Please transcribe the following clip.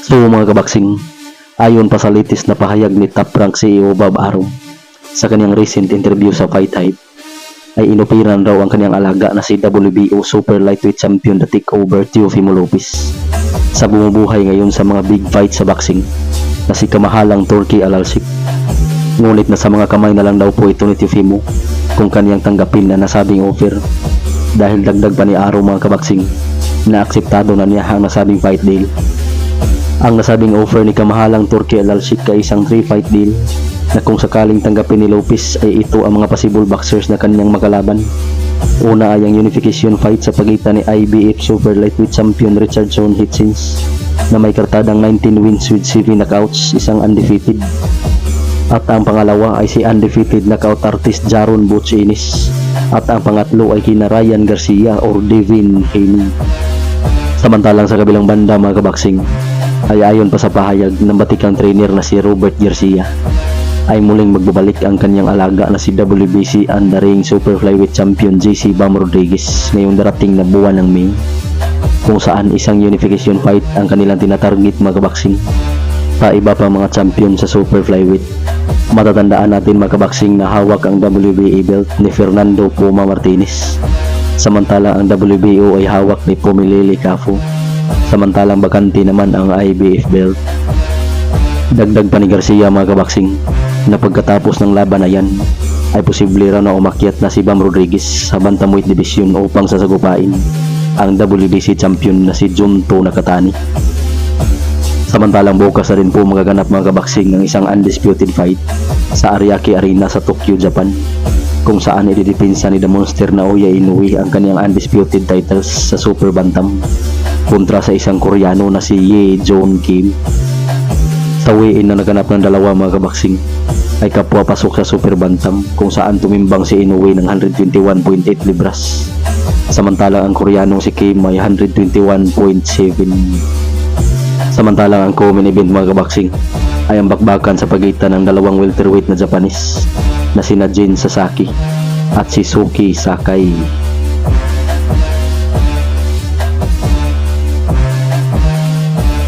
So mga kabaksing, ayon pa sa latest na pahayag ni Top Rank CEO Bob Arum sa kanyang recent interview sa Fight Hype, ay inupiran raw ang kanyang alaga na si WBO Super Lightweight Champion na takeover Teofimo Lopez sa bumubuhay ngayon sa mga big fight sa boxing na si kamahalang Turki Alalshik. Ngunit nasa mga kamay na lang daw po ito ni Teofimo kung kanyang tanggapin na nasabing offer, dahil dagdag pa ni Arum mga kabaksing na akseptado na niya ang nasabing fight deal. Ang nasabing offer ni kamahalang Turki Alalshik ay isang 3-fight deal na kung sakaling tanggapin ni Lopez ay ito ang mga possible boxers na kanyang makalaban. Una ay ang unification fight sa pagitan ni IBF Super Lightweight Champion Richardson Hitchens na may kartadang 19 wins with 7 knockouts, isang undefeated. At ang pangalawa ay si undefeated knockout artist Jaron Butch Ennis. At ang pangatlo ay kina Ryan Garcia or Devin Haney. Samantalang sa kabilang banda mga kabaksing, ay ayon pa sa pahayag ng batikang trainer na si Robert Garcia, ay muling magbabalik ang kanyang alaga na si WBC Undering Super Flyweight Champion JC Bam Rodriguez ngayong darating na buwan ng May, kung saan isang unification fight ang kanilang tinatarget mga kabaksing pa iba pa mga champion sa Super Flyweight. Matatandaan natin mga kabaksing na hawak ang WBA belt ni Fernando Puma Martinez, samantalang ang WBO ay hawak ni Pumilili Cafu, samantalang bakante naman ang IBF belt. Dagdag pa ni Garcia mga kabaksing na pagkatapos ng laban na yan ay posible raw na umakyat na si Bam Rodriguez sa bantamweight division upang sasagupain ang WBC champion na si Junto Nakatani. Samantalang bukas na rin po magaganap mga kabaksing ng isang undisputed fight sa Ariake Arena sa Tokyo, Japan, kung saan ididepensa ni The Monster Naoya Inoue ang kanyang undisputed titles sa Super Bantam kontra sa isang Koreano na si Ye Joon Kim. Sa weigh-in na naganap ng dalawa mga kabaksing ay kapwa pasok sa Super Bantam, kung saan tumimbang si Inoue ng 121.8 libras, samantalang ang Koreanong si Kim ay 121.7. Samantalang ang co-main event mga kabaksing ay ang bakbakan sa pagitan ng dalawang welterweight na Japanese na sina Jin Sasaki at si Suki Sakai.